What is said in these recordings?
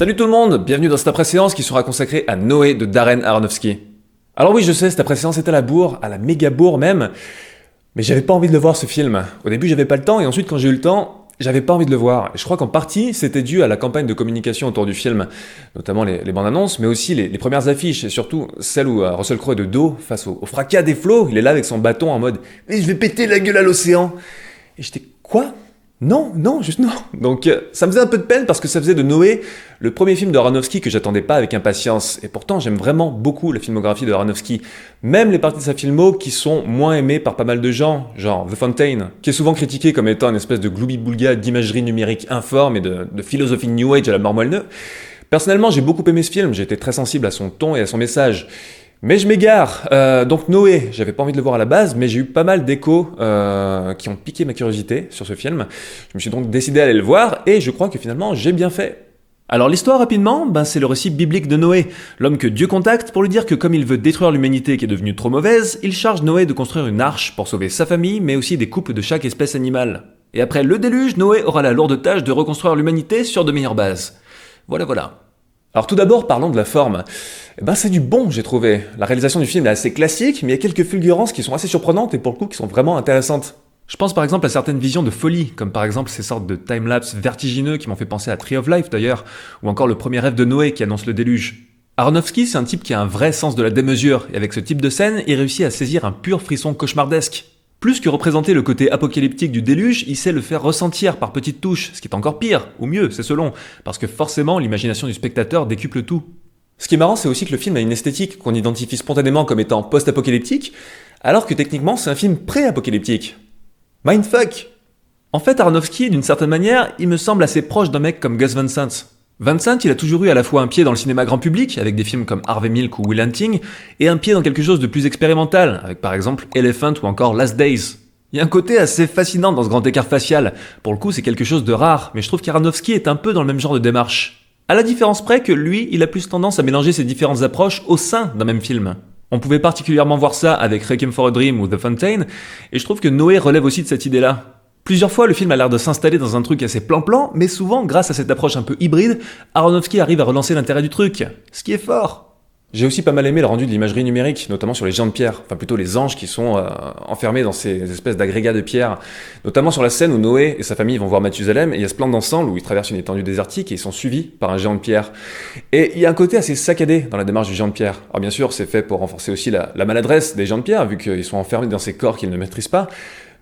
Salut tout le monde, bienvenue dans cette après-séance qui sera consacrée à Noé de Darren Aronofsky. Alors oui, je sais, cette après-séance est à la bourre, à la méga bourre même, mais j'avais pas envie de le voir ce film. Au début j'avais pas le temps, et ensuite quand j'ai eu le temps, j'avais pas envie de le voir. Et je crois qu'en partie, c'était dû à la campagne de communication autour du film, notamment les bandes annonces, mais aussi les premières affiches, et surtout celle où Russell Crowe est de dos, face au fracas des flots, il est là avec son bâton en mode « Mais je vais péter la gueule à l'océan !» Et j'étais « Quoi ? Non, juste non !» Donc ça me faisait un peu de peine parce que ça faisait de Noé le premier film de Aronofsky que j'attendais pas avec impatience. Et pourtant j'aime vraiment beaucoup la filmographie de Aronofsky. Même les parties de sa filmo qui sont moins aimées par pas mal de gens, genre The Fountain, qui est souvent critiqué comme étant une espèce de gloubi-boulga d'imagerie numérique informe et de philosophie New Age à la mort moelle. Personnellement j'ai beaucoup aimé ce film, j'ai été très sensible à son ton et à son message. Mais je m'égare, donc Noé, j'avais pas envie de le voir à la base, mais j'ai eu pas mal d'échos qui ont piqué ma curiosité sur ce film. Je me suis donc décidé à aller le voir, et je crois que finalement j'ai bien fait. Alors l'histoire rapidement, c'est le récit biblique de Noé, l'homme que Dieu contacte pour lui dire que comme il veut détruire l'humanité qui est devenue trop mauvaise, il charge Noé de construire une arche pour sauver sa famille, mais aussi des couples de chaque espèce animale. Et après le déluge, Noé aura la lourde tâche de reconstruire l'humanité sur de meilleures bases. Voilà. Alors tout d'abord, parlons de la forme. C'est du bon, j'ai trouvé. La réalisation du film est assez classique, mais il y a quelques fulgurances qui sont assez surprenantes et pour le coup qui sont vraiment intéressantes. Je pense par exemple à certaines visions de folie, comme par exemple ces sortes de timelapse vertigineux qui m'ont fait penser à Tree of Life d'ailleurs, ou encore le premier rêve de Noé qui annonce le déluge. Aronofsky, c'est un type qui a un vrai sens de la démesure, et avec ce type de scène, il réussit à saisir un pur frisson cauchemardesque. Plus que représenter le côté apocalyptique du déluge, il sait le faire ressentir par petites touches, ce qui est encore pire, ou mieux, c'est selon, parce que forcément l'imagination du spectateur décuple tout. Ce qui est marrant, c'est aussi que le film a une esthétique qu'on identifie spontanément comme étant post-apocalyptique, alors que techniquement c'est un film pré-apocalyptique. Mindfuck! En fait, Aronofsky, d'une certaine manière, il me semble assez proche d'un mec comme Gus Van Sant. Van Sant, il a toujours eu à la fois un pied dans le cinéma grand public, avec des films comme Harvey Milk ou Will Hunting, et un pied dans quelque chose de plus expérimental, avec par exemple Elephant ou encore Last Days. Il y a un côté assez fascinant dans ce grand écart facial. Pour le coup, c'est quelque chose de rare, mais je trouve qu'Aronofsky est un peu dans le même genre de démarche. À la différence près que lui, il a plus tendance à mélanger ses différentes approches au sein d'un même film. On pouvait particulièrement voir ça avec Requiem for a Dream ou The Fountain, et je trouve que Noé relève aussi de cette idée-là. Plusieurs fois, le film a l'air de s'installer dans un truc assez plan-plan, mais souvent, grâce à cette approche un peu hybride, Aronofsky arrive à relancer l'intérêt du truc, ce qui est fort. J'ai aussi pas mal aimé le rendu de l'imagerie numérique, notamment sur les géants de pierre, enfin plutôt les anges qui sont enfermés dans ces espèces d'agrégats de pierre, notamment sur la scène où Noé et sa famille vont voir Mathusalem, et il y a ce plan d'ensemble où ils traversent une étendue désertique et ils sont suivis par un géant de pierre. Et il y a un côté assez saccadé dans la démarche du géant de pierre. Alors bien sûr, c'est fait pour renforcer aussi la maladresse des géants de pierre, vu qu'ils sont enfermés dans ces corps qu'ils ne maîtrisent pas,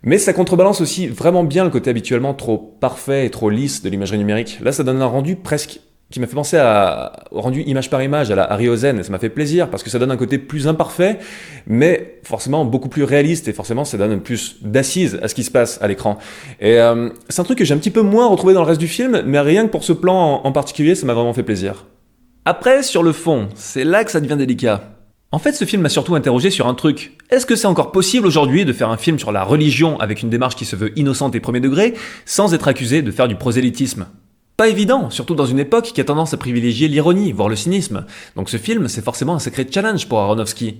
mais ça contrebalance aussi vraiment bien le côté habituellement trop parfait et trop lisse de l'imagerie numérique. Là, ça donne un rendu presque qui m'a fait penser au rendu image par image à la Harryhausen, et ça m'a fait plaisir parce que ça donne un côté plus imparfait, mais forcément beaucoup plus réaliste, et forcément ça donne plus d'assise à ce qui se passe à l'écran. Et c'est un truc que j'ai un petit peu moins retrouvé dans le reste du film, mais rien que pour ce plan en particulier, ça m'a vraiment fait plaisir. Après, sur le fond, c'est là que ça devient délicat. En fait, ce film m'a surtout interrogé sur un truc. Est-ce que c'est encore possible aujourd'hui de faire un film sur la religion avec une démarche qui se veut innocente et premier degré, sans être accusé de faire du prosélytisme ? Pas évident, surtout dans une époque qui a tendance à privilégier l'ironie, voire le cynisme. Donc ce film, c'est forcément un sacré challenge pour Aronofsky.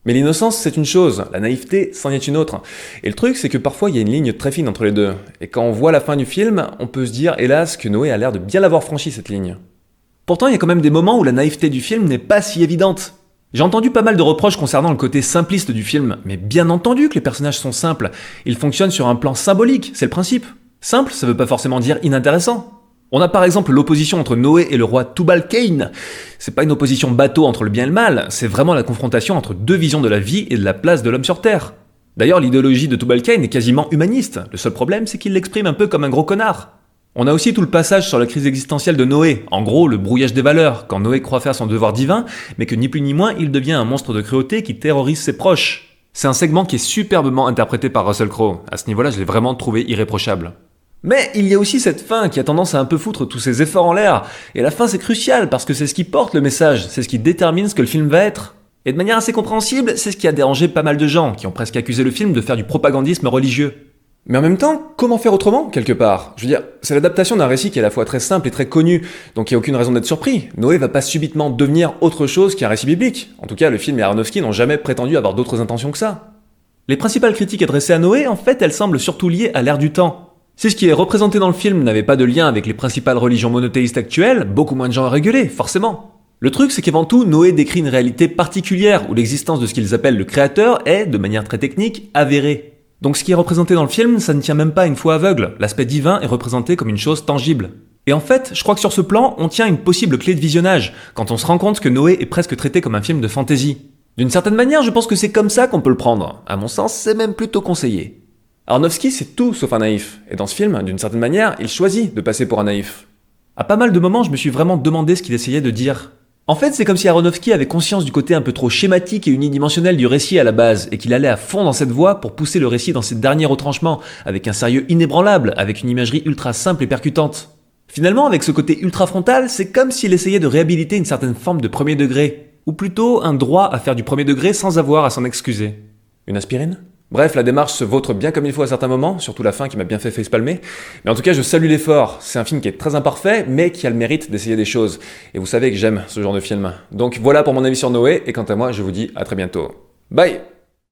Mais l'innocence, c'est une chose, la naïveté, c'en est une autre. Et le truc, c'est que parfois, il y a une ligne très fine entre les deux. Et quand on voit la fin du film, on peut se dire, hélas, que Noé a l'air de bien l'avoir franchi, cette ligne. Pourtant, il y a quand même des moments où la naïveté du film n'est pas si évidente. J'ai entendu pas mal de reproches concernant le côté simpliste du film, mais bien entendu que les personnages sont simples. Ils fonctionnent sur un plan symbolique, c'est le principe. Simple, ça veut pas forcément dire inintéressant. On a par exemple l'opposition entre Noé et le roi Tubal-Cain. C'est pas une opposition bateau entre le bien et le mal, c'est vraiment la confrontation entre deux visions de la vie et de la place de l'homme sur Terre. D'ailleurs, l'idéologie de Tubal-Cain est quasiment humaniste. Le seul problème, c'est qu'il l'exprime un peu comme un gros connard. On a aussi tout le passage sur la crise existentielle de Noé, en gros le brouillage des valeurs, quand Noé croit faire son devoir divin, mais que ni plus ni moins il devient un monstre de cruauté qui terrorise ses proches. C'est un segment qui est superbement interprété par Russell Crowe, à ce niveau-là je l'ai vraiment trouvé irréprochable. Mais il y a aussi cette fin qui a tendance à un peu foutre tous ses efforts en l'air, et la fin c'est crucial parce que c'est ce qui porte le message, c'est ce qui détermine ce que le film va être. Et de manière assez compréhensible, c'est ce qui a dérangé pas mal de gens, qui ont presque accusé le film de faire du propagandisme religieux. Mais en même temps, comment faire autrement, quelque part ? Je veux dire, c'est l'adaptation d'un récit qui est à la fois très simple et très connu, donc il n'y a aucune raison d'être surpris. Noé va pas subitement devenir autre chose qu'un récit biblique. En tout cas, le film et Aronofsky n'ont jamais prétendu avoir d'autres intentions que ça. Les principales critiques adressées à Noé, en fait, elles semblent surtout liées à l'ère du temps. Si ce qui est représenté dans le film n'avait pas de lien avec les principales religions monothéistes actuelles, beaucoup moins de gens auraient gueulé, forcément. Le truc, c'est qu'avant tout, Noé décrit une réalité particulière où l'existence de ce qu'ils appellent le créateur est, de manière très technique, avérée. Donc ce qui est représenté dans le film, ça ne tient même pas à une foi aveugle, l'aspect divin est représenté comme une chose tangible. Et en fait, je crois que sur ce plan, on tient une possible clé de visionnage, quand on se rend compte que Noé est presque traité comme un film de fantasy. D'une certaine manière, je pense que c'est comme ça qu'on peut le prendre. À mon sens, c'est même plutôt conseillé. Aronofsky, c'est tout sauf un naïf, et dans ce film, d'une certaine manière, il choisit de passer pour un naïf. À pas mal de moments, je me suis vraiment demandé ce qu'il essayait de dire. En fait, c'est comme si Aronofsky avait conscience du côté un peu trop schématique et unidimensionnel du récit à la base, et qu'il allait à fond dans cette voie pour pousser le récit dans ses derniers retranchements, avec un sérieux inébranlable, avec une imagerie ultra simple et percutante. Finalement, avec ce côté ultra frontal, c'est comme s'il essayait de réhabiliter une certaine forme de premier degré, ou plutôt un droit à faire du premier degré sans avoir à s'en excuser. Une aspirine ? Bref, la démarche se vautre bien comme il faut à certains moments, surtout la fin qui m'a bien fait facepalmer. Mais en tout cas, je salue l'effort. C'est un film qui est très imparfait, mais qui a le mérite d'essayer des choses. Et vous savez que j'aime ce genre de film. Donc voilà pour mon avis sur Noé, et quant à moi, je vous dis à très bientôt. Bye!